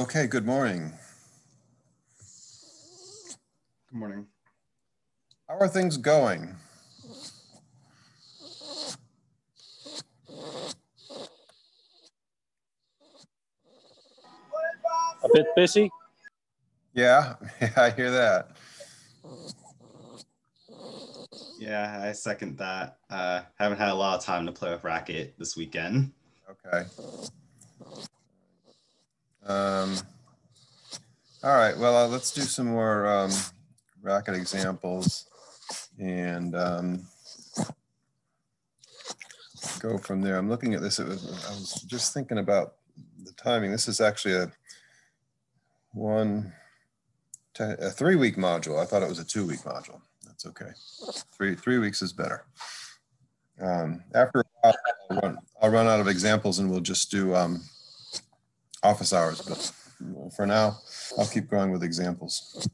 Okay, good morning. Good morning. How are things going? A bit busy? Yeah, I hear that. Yeah, I second that. Haven't had a lot of time to play with Racket this weekend. Okay. All right, well, let's do some more Racket examples and go from there. I'm looking at this. I was just thinking about the timing. This is actually a 3-week module. I thought it was a 2-week module. That's okay. Three weeks is better. After a while, I'll run out of examples and we'll just do office hours. But for now, I'll keep going with examples.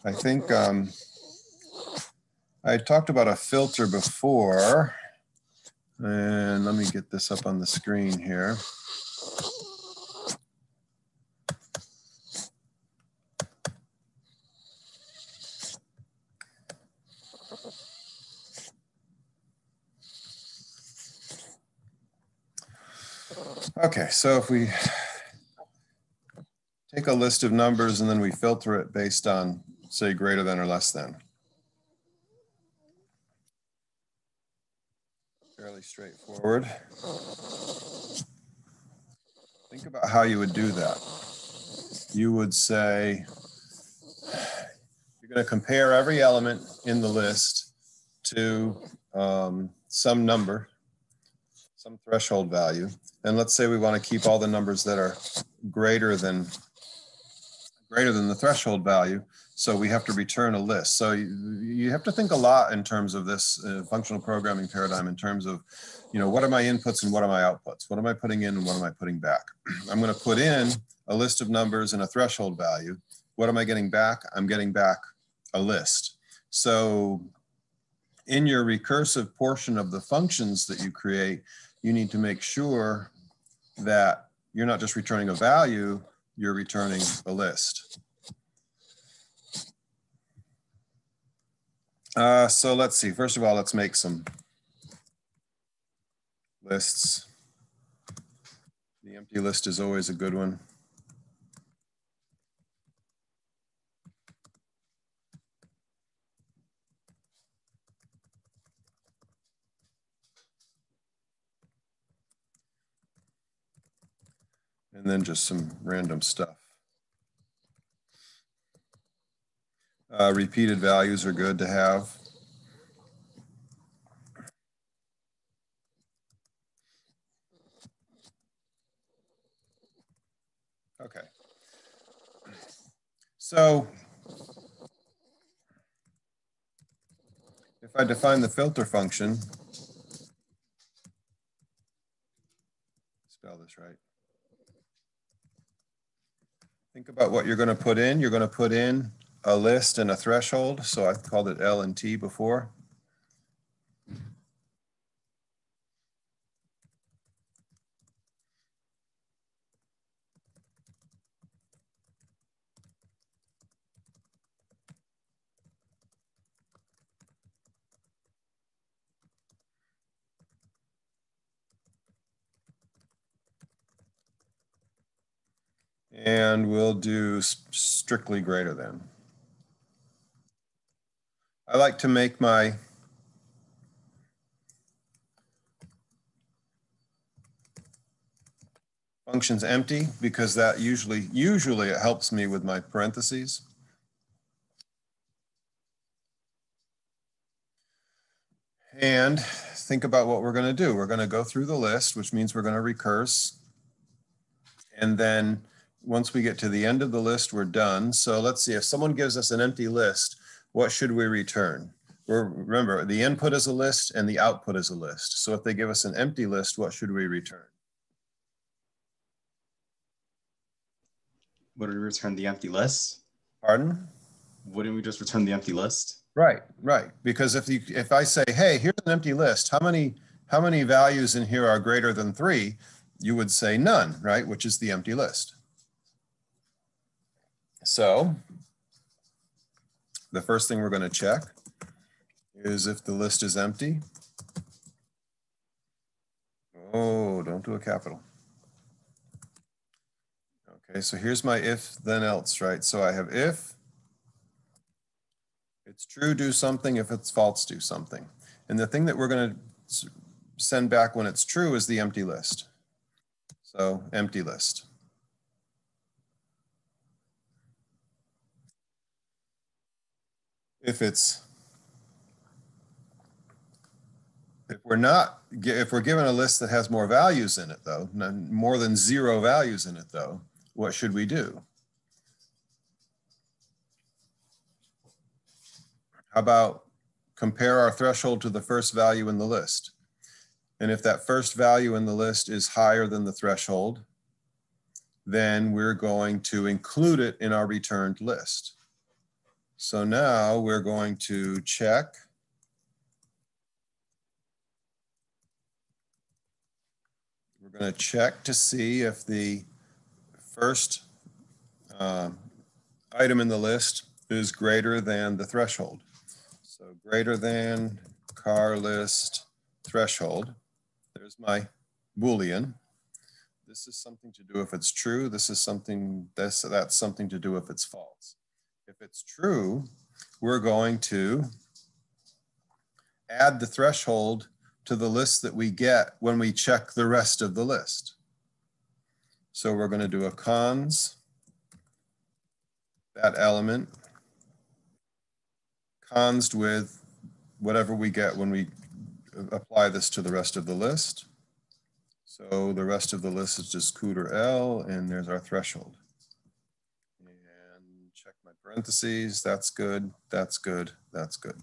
I think I talked about a filter before. And let me get this up on the screen here. Okay, so if we take a list of numbers and then we filter it based on, say, greater than or less than. Fairly straightforward. Think about how you would do that. You would say, you're going to compare every element in the list to some number, some threshold value. And let's say we want to keep all the numbers that are greater than the threshold value. So we have to return a list. So you have to think a lot in terms of this functional programming paradigm in terms of, what are my inputs and what are my outputs? What am I putting in and what am I putting back? I'm going to put in a list of numbers and a threshold value. What am I getting back? I'm getting back a list. So in your recursive portion of the functions that you create, you need to make sure that you're not just returning a value, you're returning a list. So let's see. First of all, let's make some lists. The empty list is always a good one. And then just some random stuff. Repeated values are good to have. Okay. So if I define the filter function, spell this right. Think about what you're going to put in. You're going to put in a list and a threshold. So I called it L and T before. And we'll do strictly greater than. I like to make my functions empty because that usually it helps me with my parentheses. And think about what we're going to do. We're going to go through the list, which means we're going to recurse. And then once we get to the end of the list, we're done. So let's see, if someone gives us an empty list, what should we return? Remember, the input is a list and the output is a list. So if they give us an empty list, what should we return? Would we return the empty list? Pardon? Wouldn't we just return the empty list? Right. Because if I say, hey, here's an empty list, how many values in here are greater than 3? You would say none, right? Which is the empty list. So the first thing we're going to check is if the list is empty. Oh, don't do a capital. Okay, so here's my if then else, right? So I have if it's true, do something. If it's false, do something. And the thing that we're going to send back when it's true is the empty list. So empty list. If we're given a list that has more values in it though, more than 0 values in it though, what should we do? How about compare our threshold to the first value in the list? And if that first value in the list is higher than the threshold, then we're going to include it in our returned list. So now we're going to check. We're going to check to see if the first item in the list is greater than the threshold. So greater than car list threshold. There's my Boolean. This is something to do if it's true. This is something, that's something to do if it's false. If it's true, we're going to add the threshold to the list that we get when we check the rest of the list. So we're going to do a cons, that element, consed with whatever we get when we apply this to the rest of the list. So the rest of the list is just cooter L, and there's our threshold. And check my parentheses, that's good, that's good, that's good.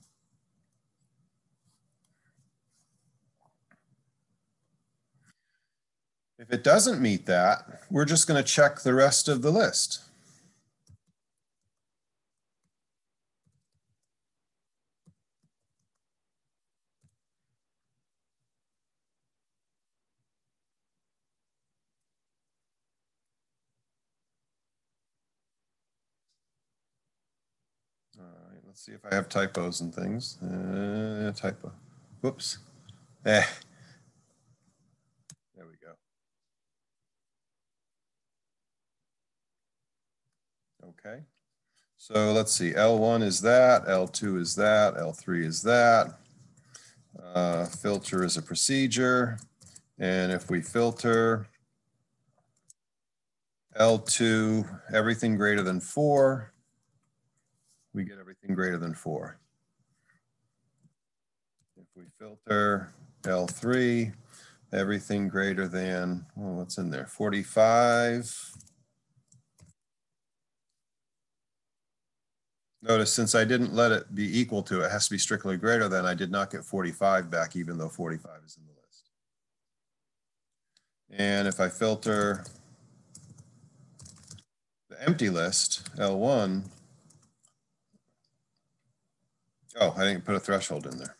If it doesn't meet that, we're just going to check the rest of the list. All right, let's see if I have typos and things. Typo. Whoops. There we go. Okay. So let's see. L1 is that. L2 is that. L3 is that. Filter is a procedure. And if we filter L2, everything greater than 4, we get everything greater than 4. If we filter L3, everything greater than, well, what's in there? 45. Notice since I didn't let it be equal to, it has to be strictly greater than, I did not get 45 back, even though 45 is in the list. And if I filter the empty list, L1, oh, I didn't put a threshold in there.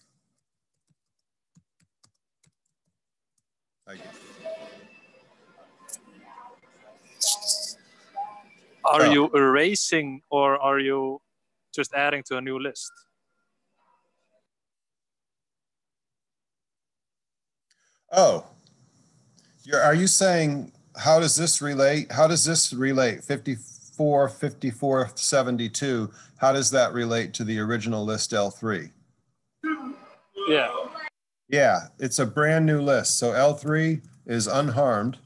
Are you erasing or are you just adding to a new list? Oh, are you saying, how does this relate? How does this relate? 54, 54, 72. How does that relate to the original list L3? Yeah. Yeah, it's a brand new list. So L3 is unharmed.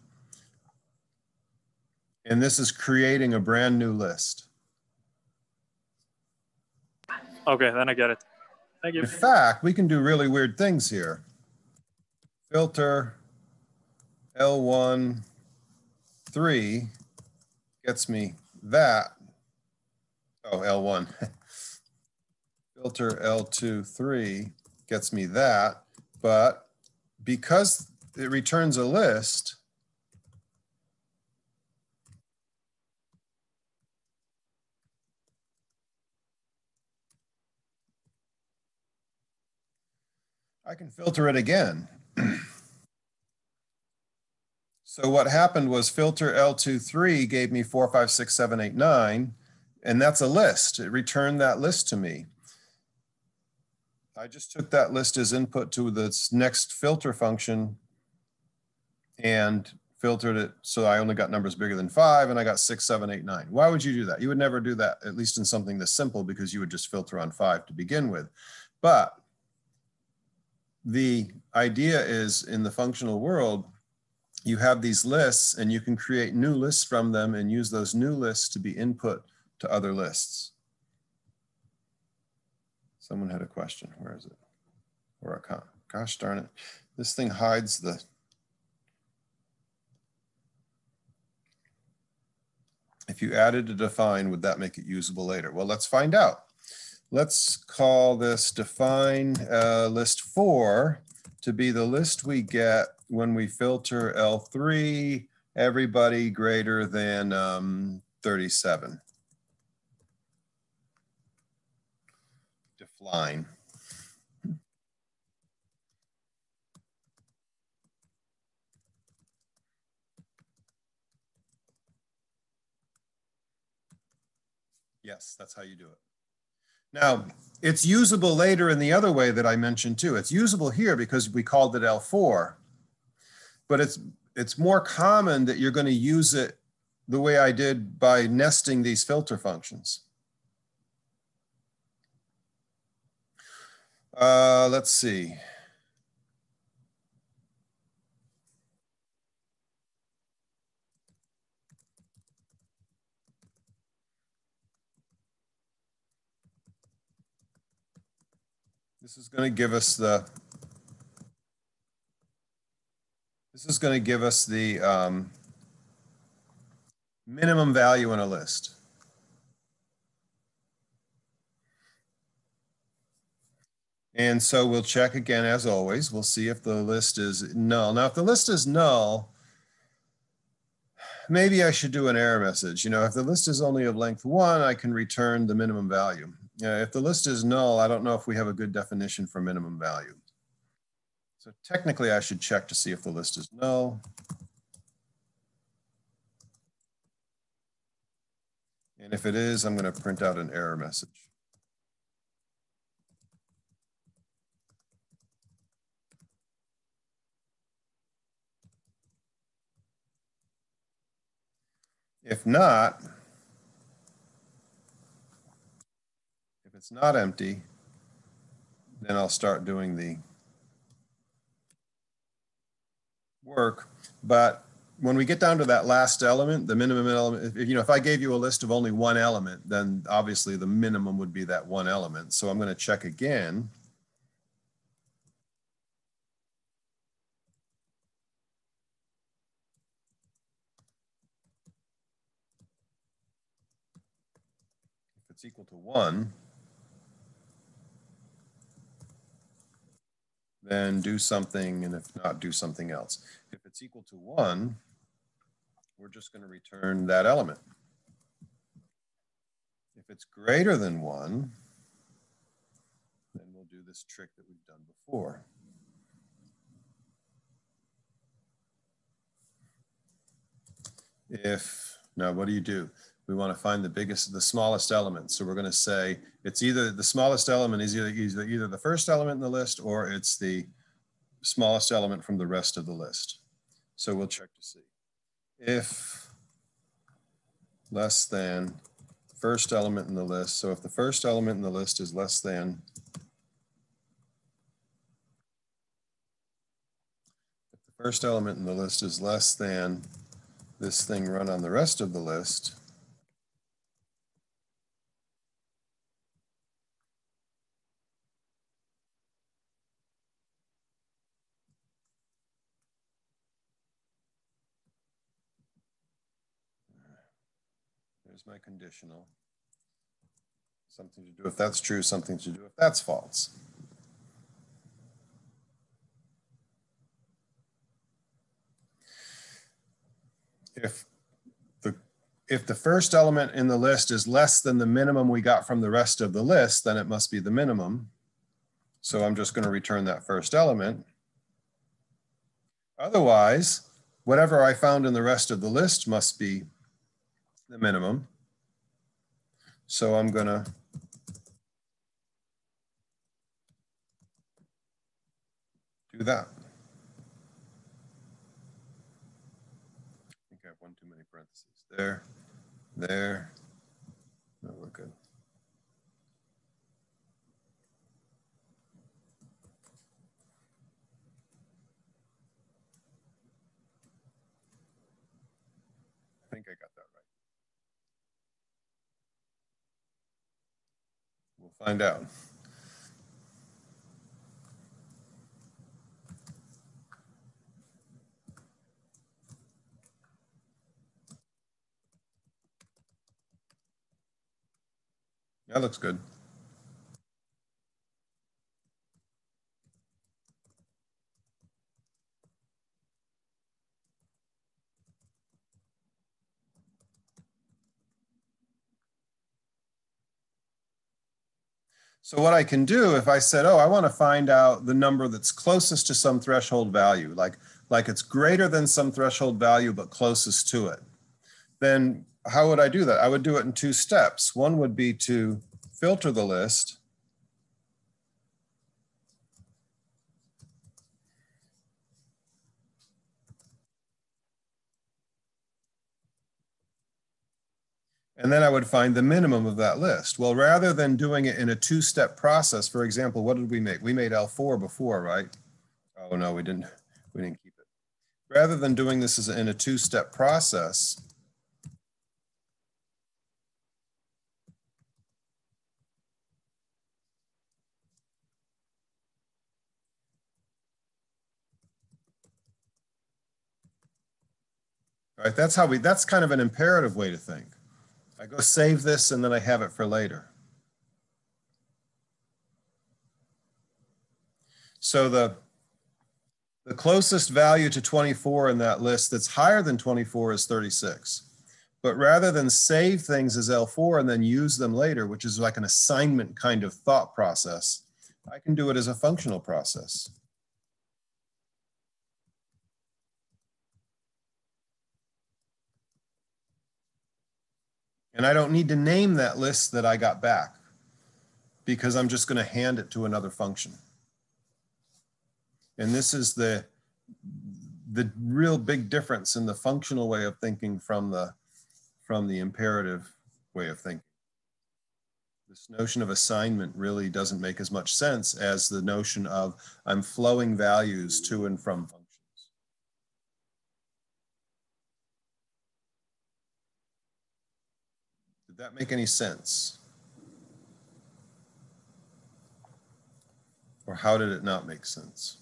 And this is creating a brand new list. Okay, then I get it. Thank you. In fact, we can do really weird things here. Filter L1, 3 gets me that. Oh, L1. Filter L2, 3 gets me that. But because it returns a list, I can filter it again. So what happened was filter L2, 3 gave me 4, 5, 6, 7, 8, 9. And that's a list. It returned that list to me. I just took that list as input to this next filter function and filtered it so I only got numbers bigger than 5, and I got 6, 7, 8, 9. Why would you do that? You would never do that, at least in something this simple, because you would just filter on 5 to begin with. But the idea is, in the functional world, you have these lists and you can create new lists from them and use those new lists to be input to other lists. Someone had a question. Where is it? Or a comment. Gosh darn it. This thing hides the. If you added a define, would that make it usable later? Well, let's find out. Let's call this define list 4 to be the list we get when we filter L3, everybody greater than 37. Define. Yes, that's how you do it. Now, it's usable later in the other way that I mentioned too. It's usable here because we called it L4, but it's more common that you're going to use it the way I did by nesting these filter functions. Let's see. This is going to give us the minimum value in a list. And so we'll check again, as always. We'll see if the list is null. Now, if the list is null, maybe I should do an error message. You know, if the list is only of length 1, I can return the minimum value. If the list is null, I don't know if we have a good definition for minimum value. So technically, I should check to see if the list is null. And if it is, I'm going to print out an error message. If not, if it's not empty, then I'll start doing the work. But when we get down to that last element, the minimum element, if I gave you a list of only one element, then obviously the minimum would be that one element. So I'm going to check again. If it's equal to 1, then do something, and if not, do something else. If it's equal to 1, we're just going to return that element. If it's greater than 1, then we'll do this trick that we've done before. Now what do? We want to find the smallest element. So we're going to say it's either the smallest element is either the first element in the list, or it's the smallest element from the rest of the list. So we'll check to see. If less than first element in the list. So if the first element in the list is less than, if the first element in the list is less than this thing run on the rest of the list, there's my conditional. Something to do if that's true, something to do if that's false. If the first element in the list is less than the minimum we got from the rest of the list, then it must be the minimum. So I'm just going to return that first element. Otherwise, whatever I found in the rest of the list must be the minimum. So I'm going to do that. I think I have one too many parentheses. There. No, we're good. I think I got that right. We'll find out. That looks good. So what I can do if I said, oh, I want to find out the number that's closest to some threshold value, like it's greater than some threshold value, but closest to it, then how would I do that? I would do it in two steps. One would be to filter the list. And then I would find the minimum of that list. Well, rather than doing it in a two-step process, for example, what did we make? We made L4 before, right? Oh no, we didn't keep it. Rather than doing this as in a two-step process, right? That's kind of an imperative way to think. I go save this and then I have it for later. So the closest value to 24 in that list that's higher than 24 is 36. But rather than save things as L4 and then use them later, which is like an assignment kind of thought process, I can do it as a functional process. And I don't need to name that list that I got back because I'm just going to hand it to another function. And this is the real big difference in the functional way of thinking from the imperative way of thinking. This notion of assignment really doesn't make as much sense as the notion of I'm flowing values to and from functions. Did that make any sense? Or how did it not make sense?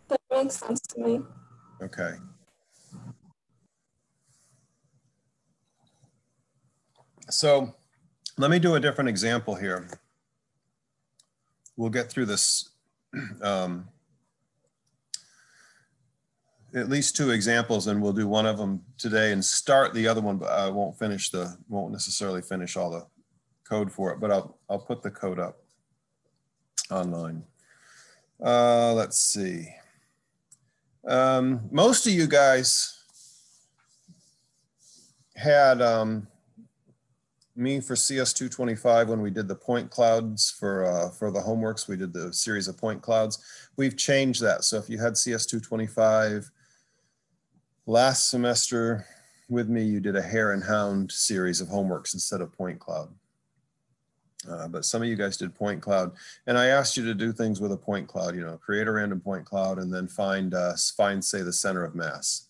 That makes sense to me. Okay. So let me do a different example here. We'll get through this, at least two examples, and we'll do one of them today and start the other one, but I won't necessarily finish all the code for it, but I'll put the code up online. Let's see. Most of you guys had me for CS225 when we did the point clouds for the homeworks. We did the series of point clouds. We've changed that. So if you had CS225 last semester with me, you did a hare and hound series of homeworks instead of point cloud. But some of you guys did point cloud, and I asked you to do things with a point cloud, you know, create a random point cloud and then find say the center of mass.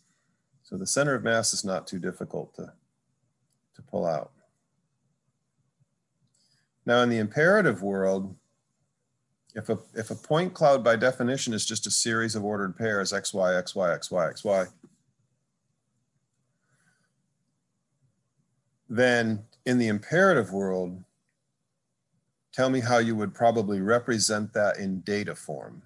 So the center of mass is not too difficult to pull out. Now in the imperative world, if a point cloud by definition is just a series of ordered pairs, x, y, x, y, x, y, x, y, then in the imperative world, tell me how you would probably represent that in data form.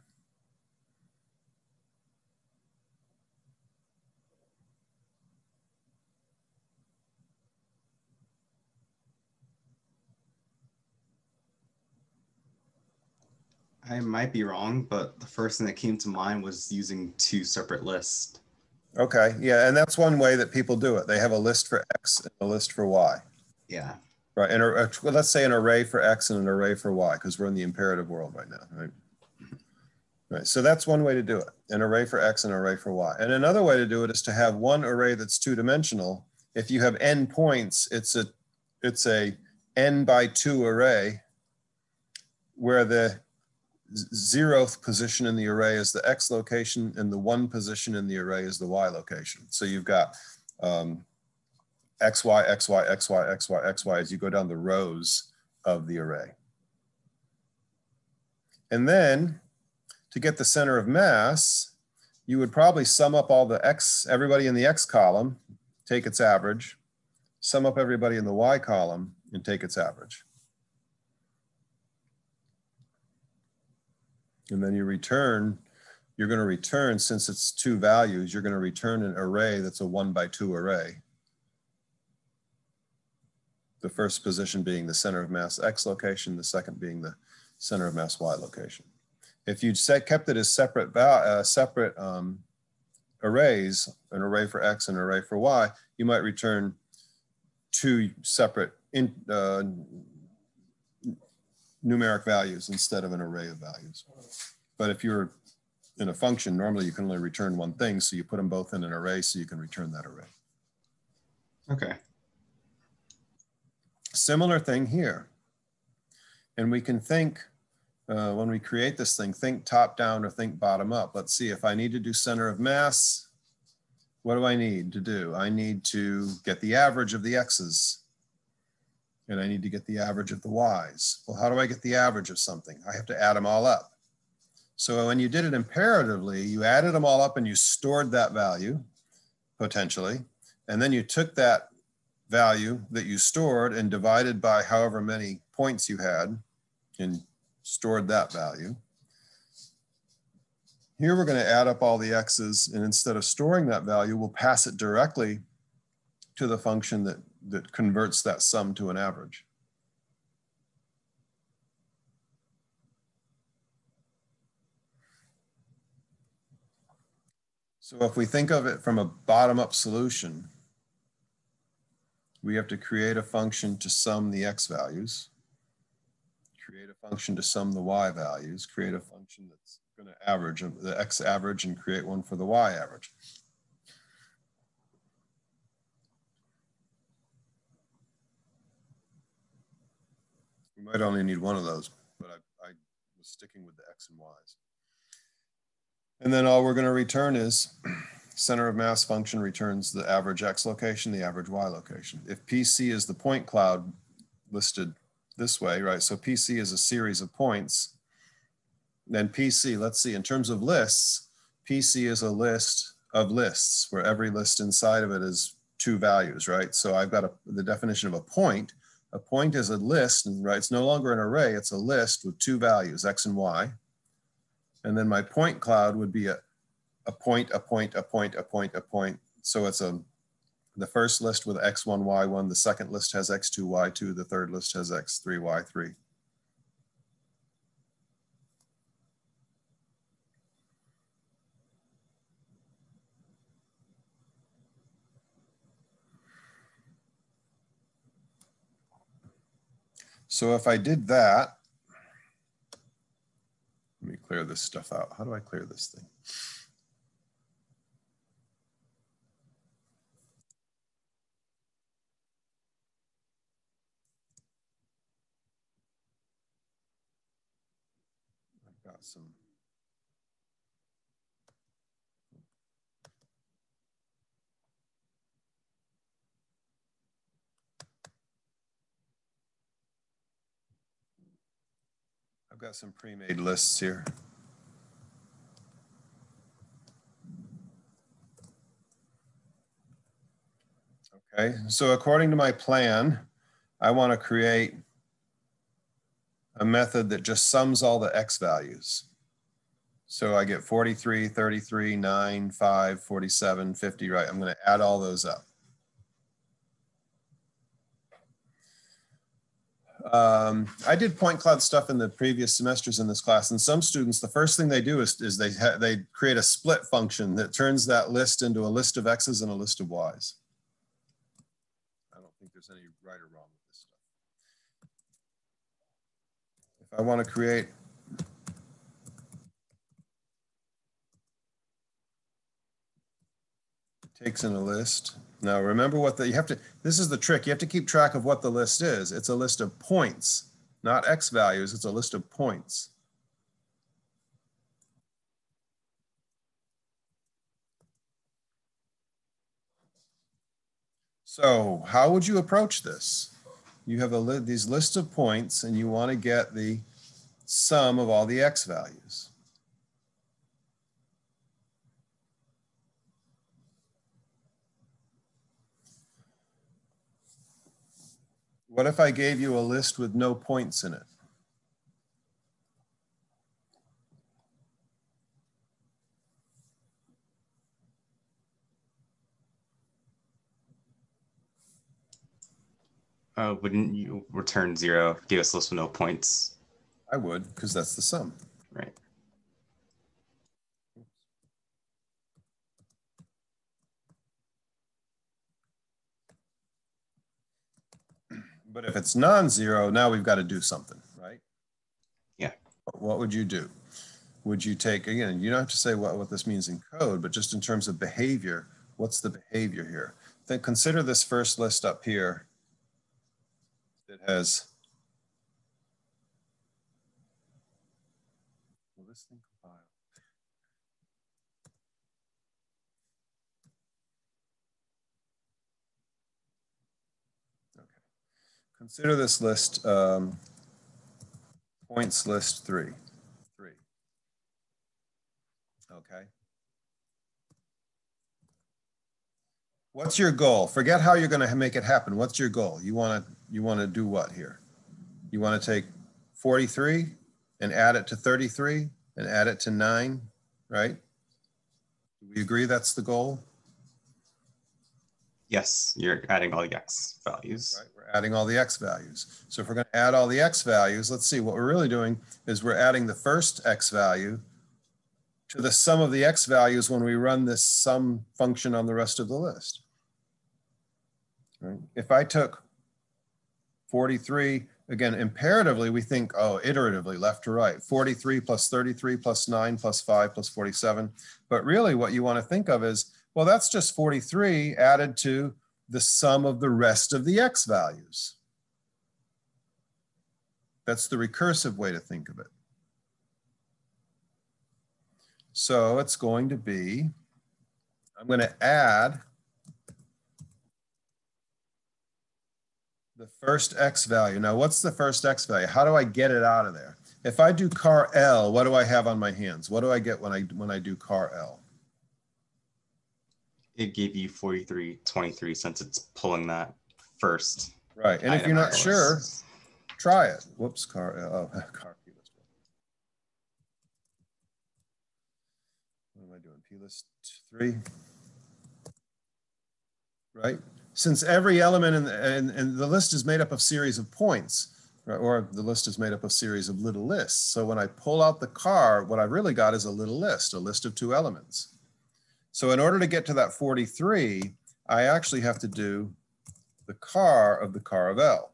I might be wrong, but the first thing that came to mind was using two separate lists. Okay, yeah, and that's one way that people do it. They have a list for X and a list for Y. Yeah. Right, and well, let's say an array for X and an array for Y, because we're in the imperative world right now, right? Right, so that's one way to do it, an array for X and an array for Y. And another way to do it is to have one array that's two-dimensional. If you have n points, it's a n by 2 array where the 0th position in the array is the X location and the 1 position in the array is the Y location. So you've got X, Y, X, Y, X, Y, X, Y, X, Y as you go down the rows of the array. And then to get the center of mass, you would probably sum up all the X, everybody in the X column, take its average, sum up everybody in the Y column and take its average. And then you return, you're going to return, since it's two values, you're going to return an array that's a 1 by 2 array. The first position being the center of mass X location, the second being the center of mass Y location. If you'd kept it as separate arrays, an array for X and an array for Y, you might return two separate numeric values instead of an array of values. But if you're in a function, normally you can only return one thing, so you put them both in an array so you can return that array. Okay. Similar thing here. And we can think, when we create this thing, think top down or think bottom up. Let's see, if I need to do center of mass, what do I need to do? I need to get the average of the X's. And I need to get the average of the Y's. Well, how do I get the average of something? I have to add them all up. So when you did it imperatively, you added them all up and you stored that value, potentially. And then you took that value that you stored and divided by however many points you had and stored that value. Here we're going to add up all the X's, and instead of storing that value, we'll pass it directly to the function that converts that sum to an average. So if we think of it from a bottom-up solution, we have to create a function to sum the X values, create a function to sum the Y values, create a function that's going to average the X average, and create one for the Y average. We might only need one of those, but I was sticking with the X and Y's. And then all we're going to return is center of mass function returns the average X location, the average Y location. If PC is the point cloud listed this way, right? So PC is a series of points. Then PC, let's see, in terms of lists, PC is a list of lists where every list inside of it is two values, right? So I've got the definition of a point. A point is a list, right? It's no longer an array, it's a list with two values, X and Y. And then my point cloud would be a point, a point, a point, a point, a point. So it's the first list with X1, Y1, the second list has X2, Y2, the third list has X3, Y3. So if I did that, let me clear this stuff out. How do I clear this thing? I've got some. I've got some pre-made lists here. Okay, so according to my plan, I want to create a method that just sums all the X values. So I get 43, 33, 9, 5, 47, 50, right? I'm going to add all those up. I did point cloud stuff in the previous semesters in this class, and some students, the first thing they do is they create a split function that turns that list into a list of X's and a list of Y's. I don't think there's any right or wrong with this stuff. If I want to create takes in a list. Now remember what you have to, this is the trick. You have to keep track of what the list is. It's a list of points, not X values. It's a list of points. So how would you approach this? You have these lists of points and you want to get the sum of all the X values. What if I gave you a list with no points in it? Wouldn't you return 0, give us a list with no points? I would, because that's the sum. Right. But if it's non-zero, now we've got to do something, right? Yeah. What would you do? Would you take, again, you don't have to say what this means in code, but just in terms of behavior, what's the behavior here? Then consider this first list up here that has, will this thing compile? Okay. Consider this list, points list 3. Okay. What's your goal? Forget how you're going to make it happen. What's your goal? You want to do what here? You want to take 43 and add it to 33 and add it to 9, right? Do we agree that's the goal? Yes, you're adding all the X values. Right, we're adding all the X values. So if we're going to add all the X values, let's see, what we're really doing is we're adding the first X value to the sum of the X values when we run this sum function on the rest of the list. Right? If I took 43, again, imperatively, we think, oh, iteratively, left to right, 43 plus 33 plus 9 plus 5 plus 47. But really what you want to think of is, well, that's just 43 added to the sum of the rest of the X values. That's the recursive way to think of it. So it's going to be, I'm going to add the first X value. Now, what's the first X value? How do I get it out of there? If I do car L, what do I have on my hands? What do I get when I do car L? It gave you 43.23 since it's pulling that first. Right, and if you're not sure, try it. Whoops, car L, oh, car P list. What am I doing? P list 3, right? Since every element in the list is made up of series of points, right? Or the list is made up of series of little lists. So when I pull out the car, what I've really got is a little list, a list of 2 elements. So in order to get to that 43, I actually have to do the car of L.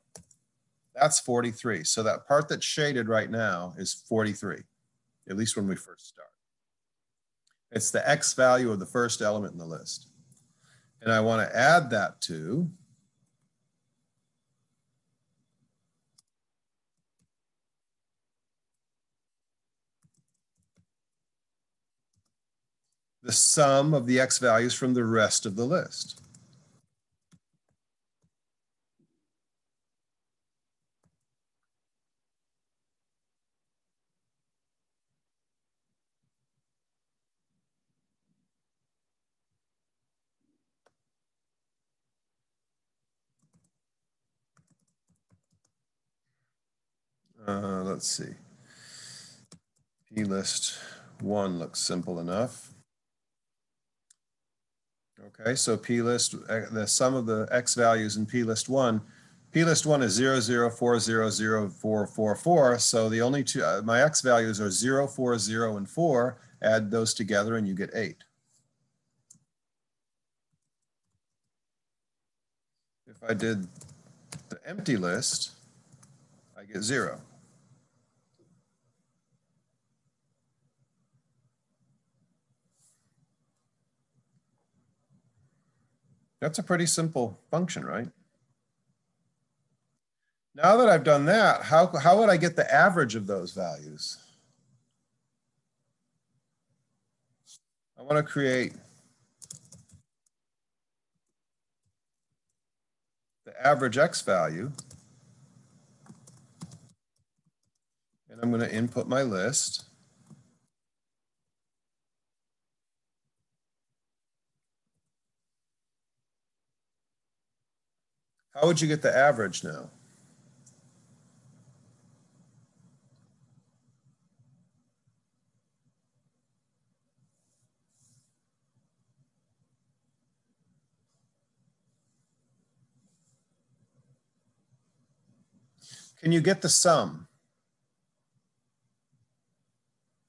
That's 43. So that part that's shaded right now is 43, at least when we first start. It's the X value of the first element in the list. And I want to add that to the sum of the X values from the rest of the list. Let's see. P list 1 looks simple enough. Okay, so P list, the sum of the X values in P list 1 P list 1 is 00400444. So the only two, my X values are 0, 4, 0, and 4. Add those together and you get 8. If I did the empty list, I get 0. That's a pretty simple function, right? Now that I've done that, how would I get the average of those values? I want to create the average X value. And I'm going to input my list. How would you get the average now? Can you get the sum?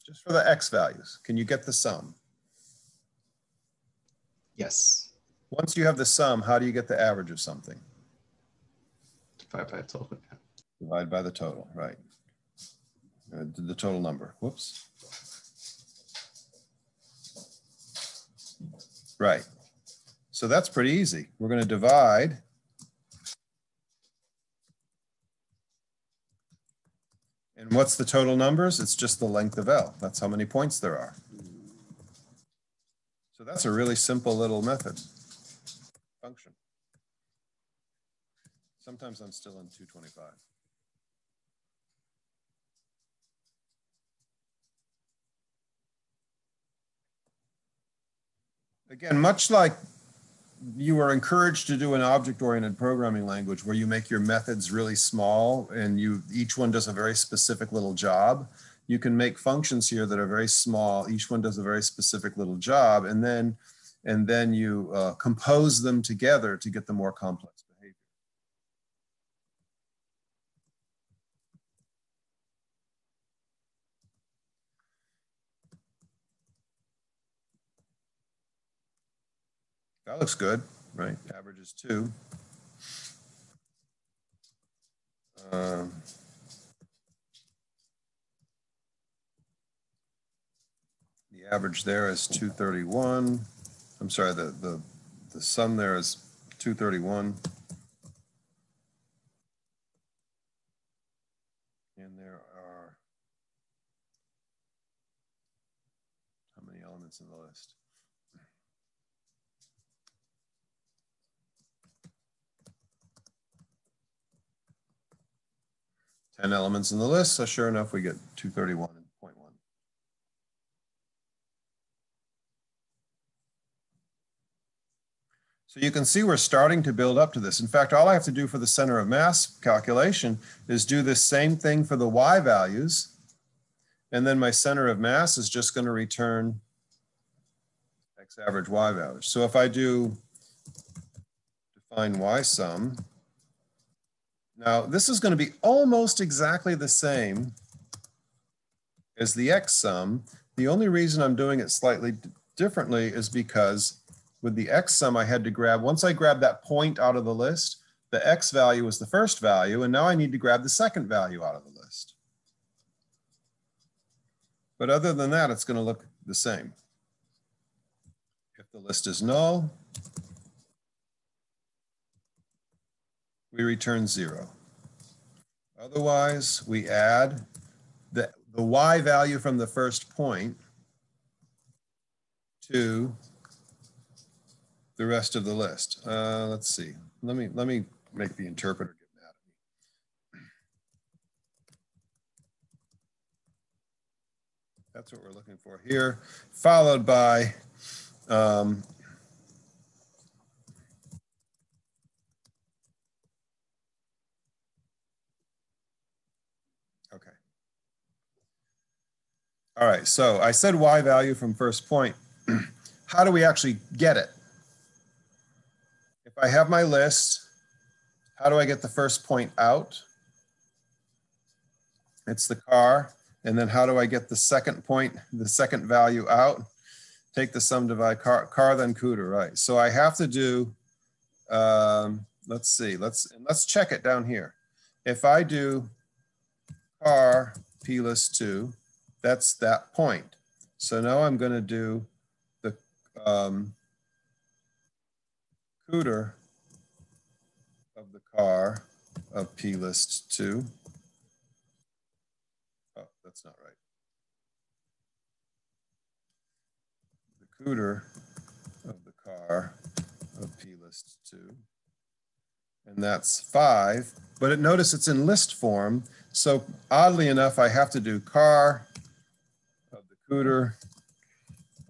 Just for the X values, can you get the sum? Yes. Once you have the sum, how do you get the average of something? Divide by total. Divide by the total, right. The total number, whoops. Right, so that's pretty easy. We're going to divide and what's the total numbers? It's just the length of L. That's how many points there are. So that's a really simple little method, function. Sometimes I'm still in 225. Again, much like you are encouraged to do an object-oriented programming language where you make your methods really small and each one does a very specific little job, you can make functions here that are very small. Each one does a very specific little job, and then you compose them together to get the more complex behavior. That looks good, right? Average is 2. The average there is 231. I'm sorry, the sum there is 231. And there are how many elements in the list? Ten elements in the list, so sure enough, we get 231.1. So you can see we're starting to build up to this. In fact, all I have to do for the center of mass calculation is do this same thing for the Y values. And then my center of mass is just going to return X average Y values. So if I do define Y sum, now this is going to be almost exactly the same as the X sum. The only reason I'm doing it slightly differently is because with the X sum, I had to grab, once I grabbed that point out of the list, the X value was the first value, and now I need to grab the second value out of the list. But other than that, it's going to look the same. If the list is null, we return 0. Otherwise, we add the Y value from the first point to the rest of the list. Let's see. Let me make the interpreter get mad at me. That's what we're looking for here, followed by okay. All right, so I said Y value from first point. How do we actually get it? If I have my list, how do I get the first point out? It's the car. And then how do I get the second point, the second value out? Take the sum, divide car then cooter, right? So I have to do, let's see, let's check it down here. If I do car P list 2, that's that point. So now I'm going to do the cooter of the car of P list 2. Oh, that's not right. The cooter of the car of P list 2. And that's 5. But notice it's in list form. So oddly enough, I have to do car of the cooter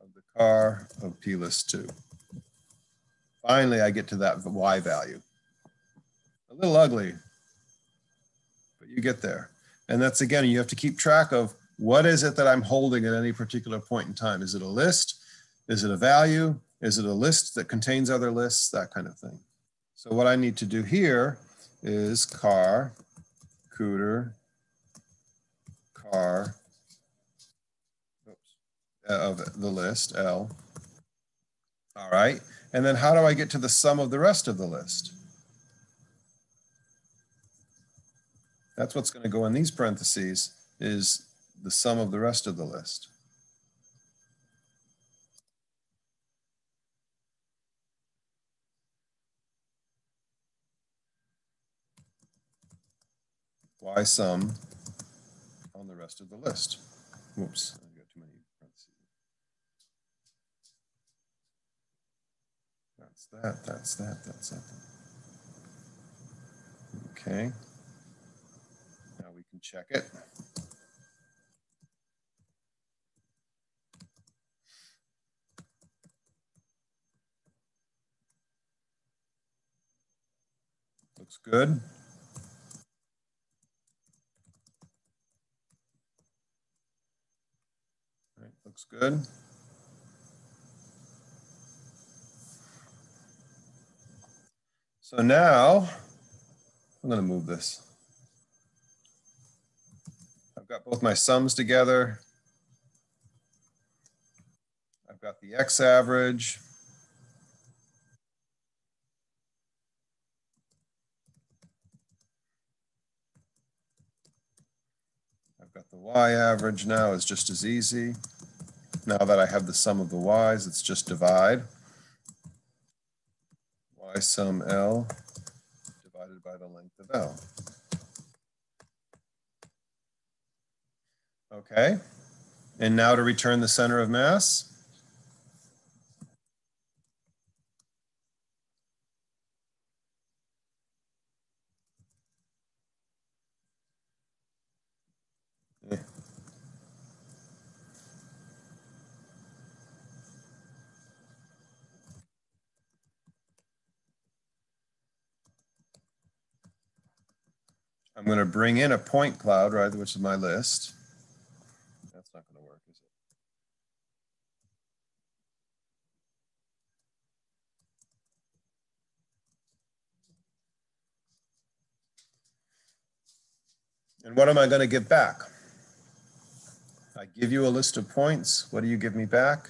of the car of P list 2. Finally, I get to that Y value. A little ugly, but you get there. And that's, again, you have to keep track of what is it that I'm holding at any particular point in time. Is it a list? Is it a value? Is it a list that contains other lists? That kind of thing. So what I need to do here is car, cooter, car, of the list, L. All right. And then how do I get to the sum of the rest of the list? That's what's going to go in these parentheses, is the sum of the rest of the list. Y sum on the rest of the list. Whoops, I got too many parentheses. That's that. Okay. Now we can check it. Looks good. All right, looks good. So now, I'm going to move this. I've got both my sums together. I've got the X average. I've got the Y average now, is just as easy. Now that I have the sum of the Y's, it's just divide. Y sum L divided by the length of L. Okay, and now to return the center of mass. I'm going to bring in a point cloud, right, which is my list. That's not going to work, is it? And what am I going to get back? I give you a list of points. What do you give me back?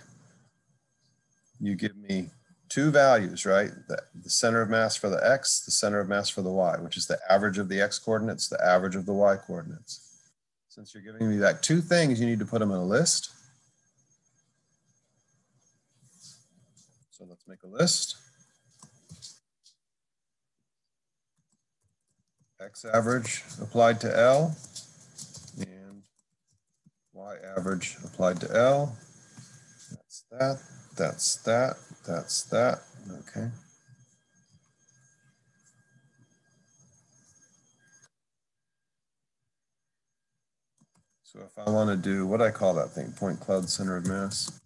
You give me two values, right? The center of mass for the X, the center of mass for the Y, which is the average of the X coordinates, the average of the Y coordinates. Since you're giving me back two things, you need to put them in a list. So let's make a list. X average applied to L and Y average applied to L. That's that, that's that, that's that, okay. So if I want to do, what do I call that thing? Point cloud center of mass.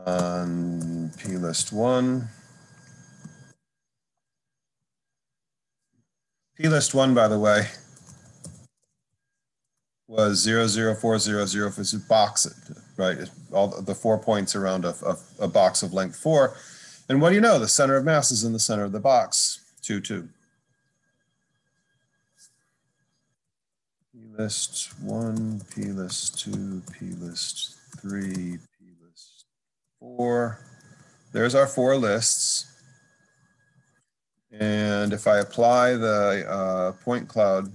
On P list 1. P list 1, by the way, was 00400 for box it, right? All the 4 points around a box of length 4. And what do you know? The center of mass is in the center of the box, 2, 2. P-list 1, P-list 2, P-list 3, P-list 4. There's our 4 lists. And if I apply the point cloud,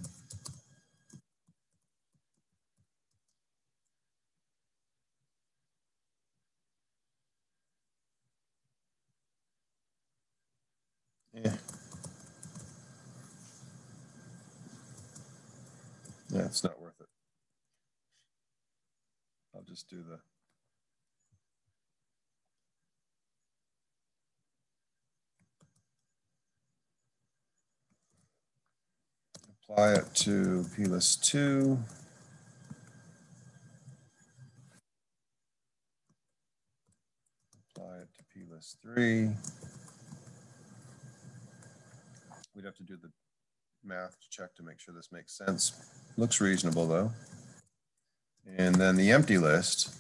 yeah, it's not worth it. I'll just do the apply it to P-list 2. Apply it to P-list 3. We'd have to do the math to check to make sure this makes sense. Looks reasonable though. And then the empty list.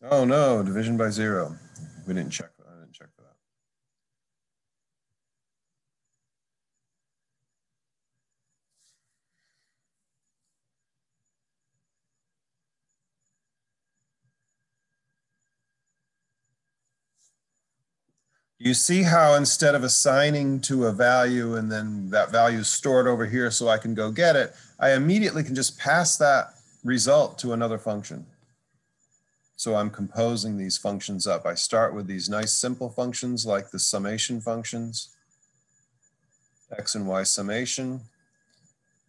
Oh no, division by 0. We didn't check. I didn't check for that. You see how instead of assigning to a value and then that value is stored over here so I can go get it, I immediately can just pass that result to another function. So I'm composing these functions up. I start with these nice simple functions like the summation functions, x and y summation.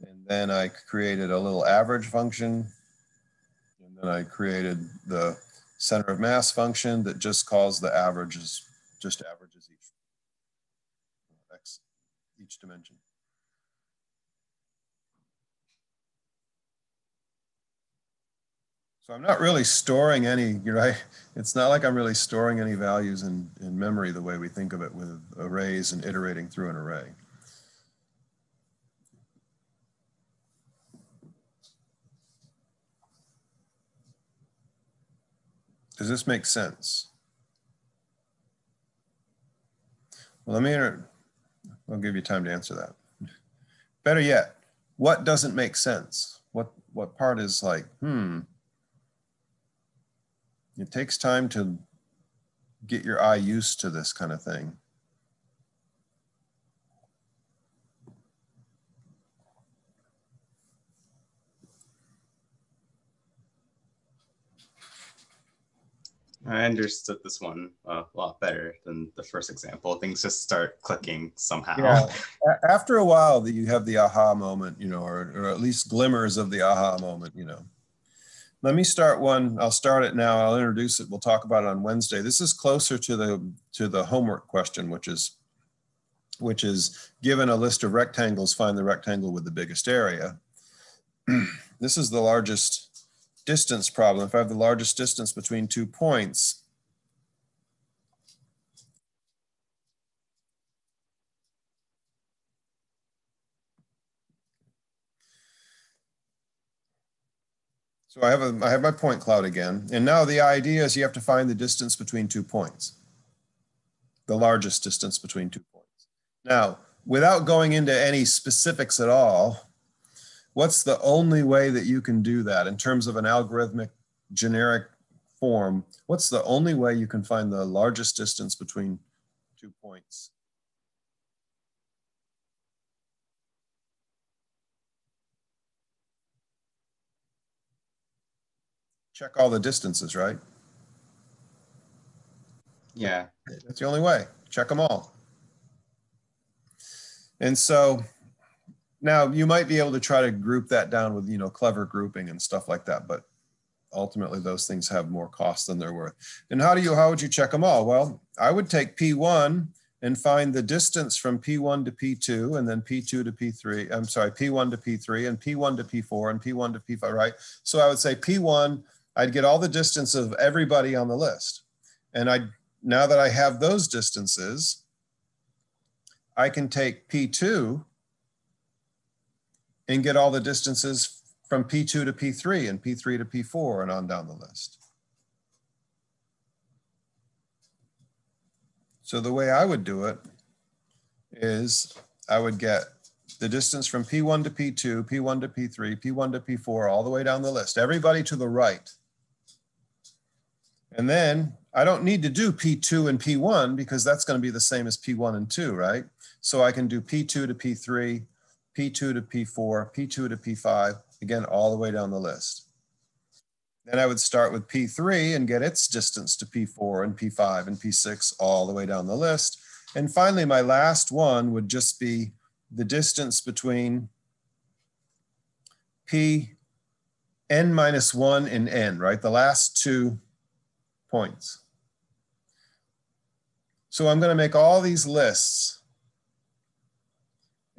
And then I created a little average function. And then I created the center of mass function that just calls the averages, just averages each dimension. So I'm not really storing any, it's not like I'm really storing any values in memory the way we think of it with arrays and iterating through an array. Does this make sense? Well, I'll give you time to answer that. Better yet, what doesn't make sense? What part is like, It takes time to get your eye used to this kind of thing. I understood this one a lot better than the first example. Things just start clicking somehow. Yeah. After a while that you have the aha moment, or at least glimmers of the aha moment, Let me start one. I'll start it now. I'll introduce it. We'll talk about it on Wednesday. This is closer to the homework question, which is given a list of rectangles, find the rectangle with the biggest area. This is the largest distance problem. If I have the largest distance between 2 points, so I have my point cloud again. And now the idea is you have to find the distance between 2 points, the largest distance between 2 points. Now, without going into any specifics at all, what's the only way that you can do that in terms of an algorithmic generic form? What's the only way you can find the largest distance between 2 points? Check all the distances, right? Yeah. That's the only way. Check them all. And so now you might be able to try to group that down with, clever grouping and stuff like that, but ultimately those things have more cost than they're worth. And how would you check them all? Well, I would take P1 and find the distance from P1 to P2 and then P2 to P3, I'm sorry, P1 to P3 and P1 to P4 and P1 to P5, right? So I would say P1, I'd get all the distance of everybody on the list. And now that I have those distances, I can take P2 and get all the distances from P2 to P3 and P3 to P4 and on down the list. So the way I would do it is I would get the distance from P1 to P2, P1 to P3, P1 to P4, all the way down the list, everybody to the right. And then I don't need to do P2 and P1 because that's going to be the same as P1 and 2, right? So I can do P2 to P3, P2 to P4, P2 to P5, again, all the way down the list. Then I would start with P3 and get its distance to P4 and P5 and P6 all the way down the list. And finally, my last one would just be the distance between P n minus 1 and n, right? The last 2 points. So I'm going to make all these lists.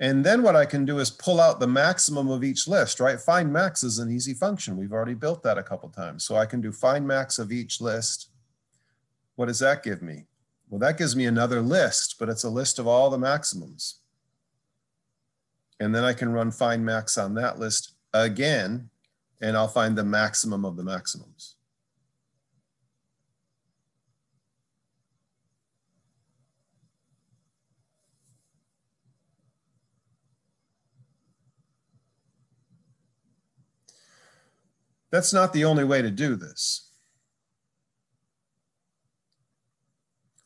And then what I can do is pull out the maximum of each list, right? Find max is an easy function. We've already built that a couple times. So I can do find max of each list. What does that give me? Well, that gives me another list, but it's a list of all the maximums. And then I can run find max on that list again, and I'll find the maximum of the maximums. That's not the only way to do this.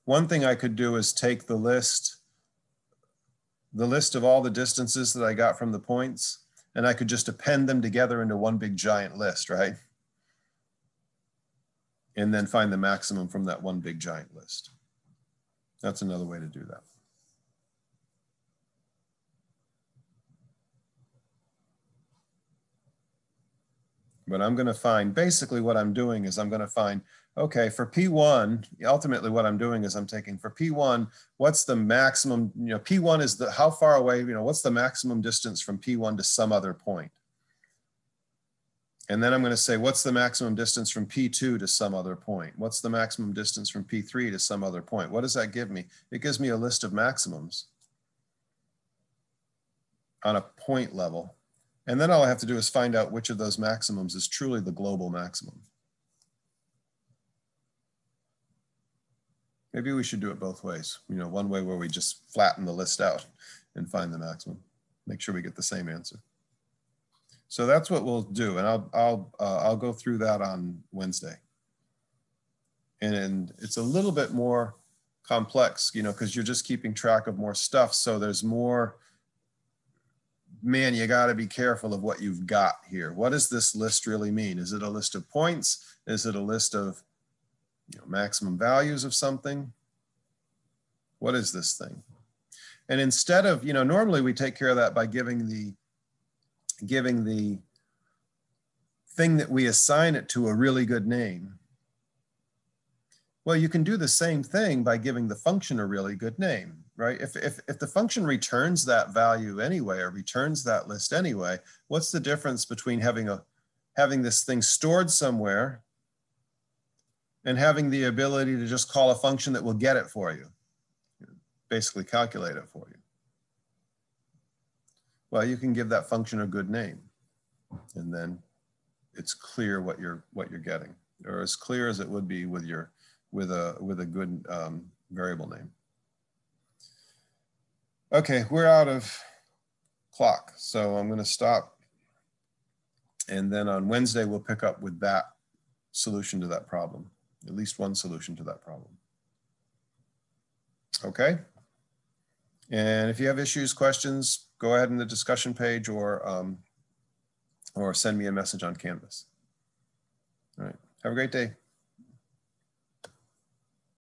One thing I could do is take the list of all the distances that I got from the points, and I could just append them together into one big giant list, right? And then find the maximum from that one big giant list. That's another way to do that. But I'm going to find, basically what I'm doing is I'm going to find, okay, for P1, ultimately what I'm doing is I'm taking for P1, what's the maximum, P1 is how far away, what's the maximum distance from P1 to some other point? And then I'm going to say, what's the maximum distance from P2 to some other point? What's the maximum distance from P3 to some other point? What does that give me? It gives me a list of maximums on a point level. And then all I have to do is find out which of those maximums is truly the global maximum. Maybe we should do it both ways. One way where we just flatten the list out and find the maximum. Make sure we get the same answer. So that's what we'll do, and I'll go through that on Wednesday. And it's a little bit more complex, because you're just keeping track of more stuff. So there's more. Man, you got to be careful of what you've got here. What does this list really mean? Is it a list of points? Is it a list of maximum values of something? What is this thing? And instead of, normally we take care of that by giving the thing that we assign it to a really good name. Well, you can do the same thing by giving the function a really good name. Right? If the function returns that value anyway, or returns that list anyway, what's the difference between having this thing stored somewhere and having the ability to just call a function that will get it for you, basically calculate it for you? Well, you can give that function a good name, and then it's clear what you're getting, or as clear as it would be with a good variable name. Okay, we're out of clock, so I'm going to stop. And then on Wednesday, we'll pick up with that solution to that problem, at least one solution to that problem. Okay? And if you have issues, questions, go ahead in the discussion page or send me a message on Canvas. All right, have a great day.